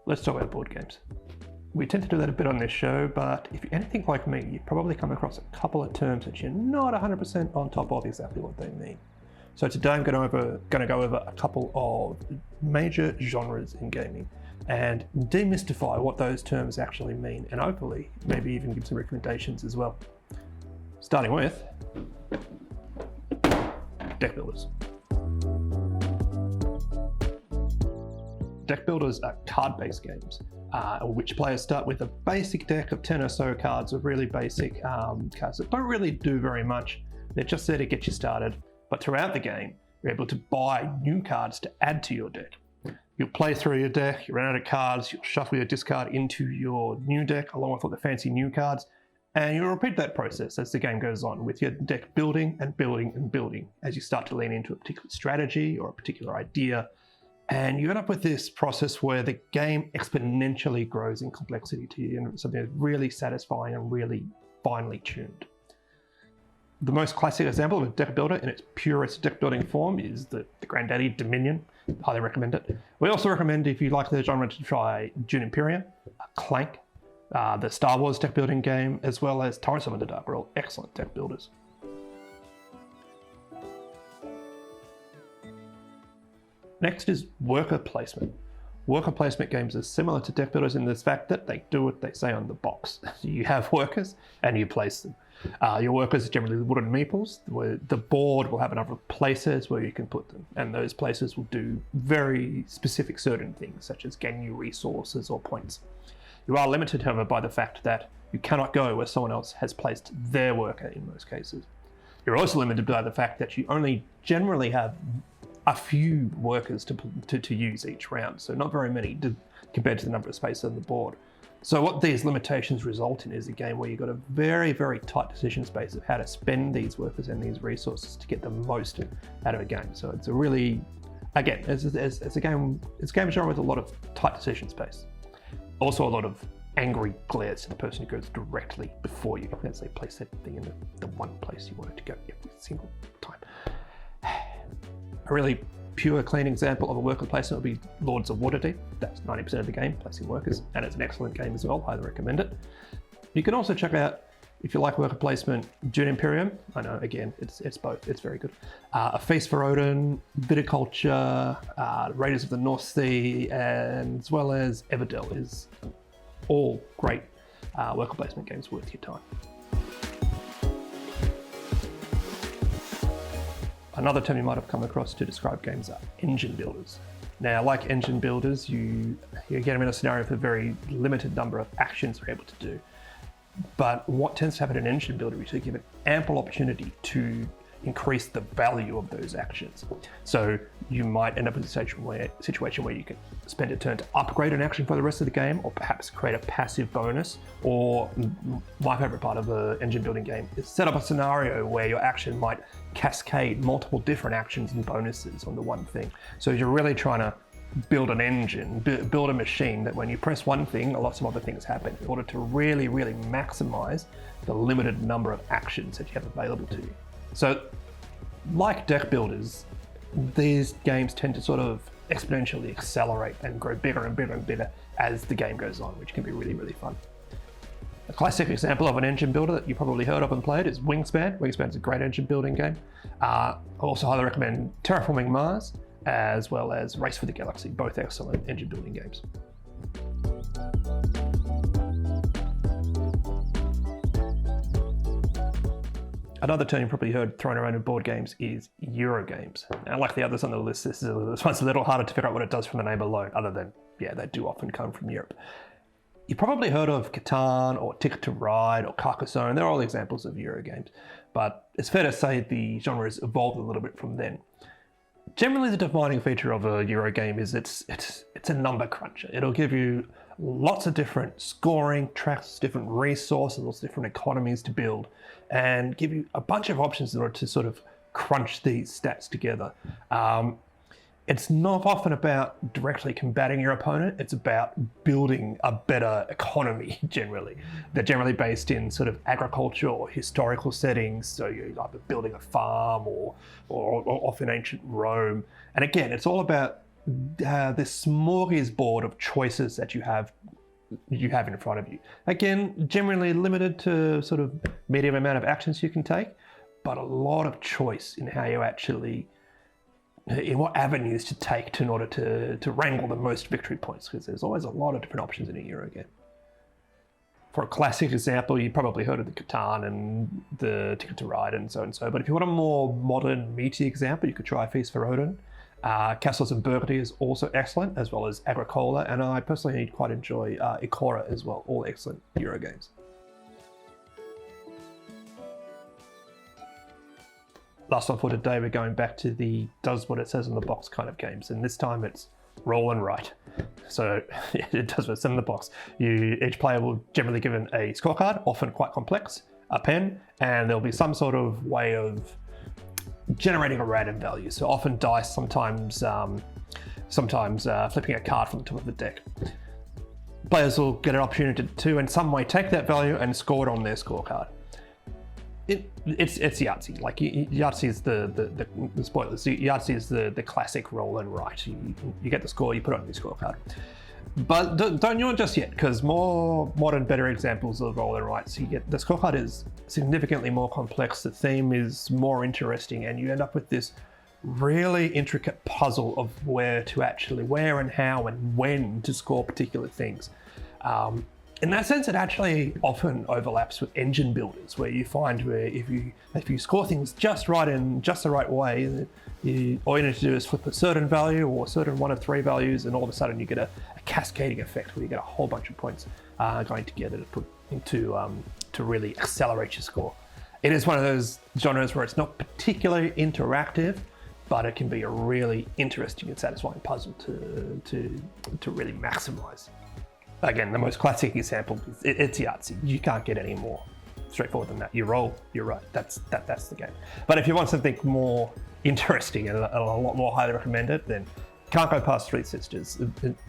let's talk about board games. We tend to do that a bit on this show, but if you're anything like me, you've probably come across a couple of terms that you're not 100% on top of exactly what they mean. So today I'm going to go over a couple of major genres in gaming and demystify what those terms actually mean, and hopefully maybe even give some recommendations as well. Starting with deck builders. Deck builders are card-based games, which players start with a basic deck of 10 or so cards of really basic cards that don't really do very much. They're just there to get you started, but throughout the game, you're able to buy new cards to add to your deck. You'll play through your deck, you run out of cards, you'll shuffle your discard into your new deck along with all the fancy new cards, and you'll repeat that process as the game goes on, with your deck building and building and building as you start to lean into a particular strategy or a particular idea. And you end up with this process where the game exponentially grows in complexity to you, and something that's really satisfying and really finely tuned. The most classic example of a deck builder in its purest deck building form is the granddaddy Dominion. Highly recommend it. We also recommend, if you like the genre, to try Dune Imperium, Clank, the Star Wars deck building game, as well as Torrents of Underdark are all excellent deck builders. Next is worker placement. Worker placement games are similar to deck builders in this fact that they do what they say on the box. You have workers and you place them. Your workers are generally wooden meeples, where the board will have a number of places where you can put them, and those places will do very specific certain things, such as gain you resources or points. You are limited, however, by the fact that you cannot go where someone else has placed their worker in most cases. You're also limited by the fact that you only generally have a few workers to use each round, so not very many compared to the number of spaces on the board. So what these limitations result in is a game where you've got a very, very tight decision space of how to spend these workers and these resources to get the most out of a game. So it's a really, again, it's a game genre with a lot of tight decision space. Also a lot of angry glares to the person who goes directly before you, as they place that thing in the one place you want it to go every single time. A really pure, clean example of a worker placement would be Lords of Waterdeep. That's 90% of the game, placing workers, and it's an excellent game as well. Highly recommend it. You can also check out, if you like worker placement, Dune Imperium. I know, again, it's both. It's very good. A Feast for Odin, Viticulture, Raiders of the North Sea, and as well as Everdell is all great worker placement games worth your time. Another term you might have come across to describe games are engine builders. Now, like engine builders, you get them in a scenario with a very limited number of actions they're able to do. But what tends to happen in an engine builder is you give an ample opportunity to increase the value of those actions. So you might end up in a situation where you can spend a turn to upgrade an action for the rest of the game, or perhaps create a passive bonus, or my favorite part of an engine building game is set up a scenario where your action might cascade multiple different actions and bonuses onto one thing. So you're really trying to build an engine, build a machine that when you press one thing, lots of other things happen in order to really, really maximize the limited number of actions that you have available to you. So, like deck builders, these games tend to sort of exponentially accelerate and grow bigger and bigger and bigger as the game goes on, which can be really, really fun. A classic example of an engine builder that you probably heard of and played is Wingspan. Wingspan's a great engine building game. I also highly recommend Terraforming Mars, as well as Race for the Galaxy, both excellent engine building games. Another term you've probably heard thrown around in board games is Eurogames. Now, like the others on the list, this one's a little harder to figure out what it does from the name alone, other than, yeah, they do often come from Europe. You've probably heard of Catan or Ticket to Ride or Carcassonne. They're all examples of Eurogames, but it's fair to say the genre has evolved a little bit from then. Generally, the defining feature of a Eurogame is it's a number cruncher. It'll give you lots of different scoring tracks, different resources, lots of different economies to build, and give you a bunch of options in order to sort of crunch these stats together. It's not often about directly combating your opponent. It's about building a better economy, generally. They're generally based in sort of agriculture or historical settings. So you're either building a farm or off in ancient Rome. And again, it's all about this smorgasbord of choices that you have in front of you. Again, generally limited to sort of medium amount of actions you can take, but a lot of choice in how you actually, in what avenues to take in order to wrangle the most victory points, because there's always a lot of different options in a Euro game. For a classic example, you probably heard of the Catan and the Ticket to Ride and so and so, but if you want a more modern, meaty example, you could try Feast for Odin. Castles in Burgundy is also excellent, as well as Agricola, and I personally quite enjoy Icora as well, all excellent Euro games. Last one for today, we're going back to the does what it says in the box kind of games, and this time it's roll and write. So it does what it says in the box. Each player will generally given a scorecard, often quite complex, a pen, and there'll be some sort of way of generating a random value. So often dice, sometimes flipping a card from the top of the deck. Players will get an opportunity to in some way take that value and score it on their scorecard. It's Yahtzee. Like Yahtzee is the spoilers. Yahtzee is the classic roll and write. You get the score, you put it on your scorecard. But don't yawn just yet, because more modern, better examples of roll and write. So you get the scorecard is significantly more complex. The theme is more interesting, and you end up with this really intricate puzzle of where and how and when to score particular things. In that sense, it actually often overlaps with engine builders, where you find where if you score things just right in just the right way, all you need to do is flip a certain value or a certain one of three values, and all of a sudden you get a cascading effect where you get a whole bunch of points going together to put into to really accelerate your score. It is one of those genres where it's not particularly interactive, but it can be a really interesting and satisfying puzzle to really maximize. Again, the most classic example is it's Yahtzee. You can't get any more straightforward than that. You roll, you're right. That's the game. But if you want something more interesting and a lot more highly recommended, then can't go past Three Sisters.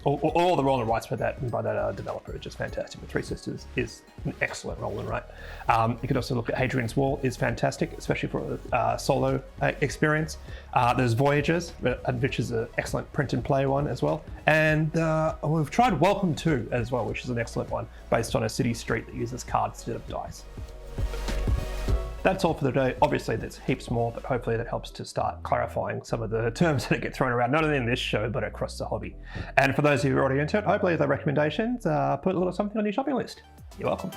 All the roll and writes by that developer are just fantastic. But Three Sisters is an excellent roll and write. You could also look at Hadrian's Wall, is fantastic, especially for a solo experience. There's Voyagers, which is an excellent print and play one as well. And we've tried Welcome To as well, which is an excellent one based on a city street that uses cards instead of dice. That's all for the day. Obviously, there's heaps more, but hopefully that helps to start clarifying some of the terms that get thrown around, not only in this show, but across the hobby. And for those of you who are already into it, hopefully the recommendations put a little something on your shopping list. You're welcome.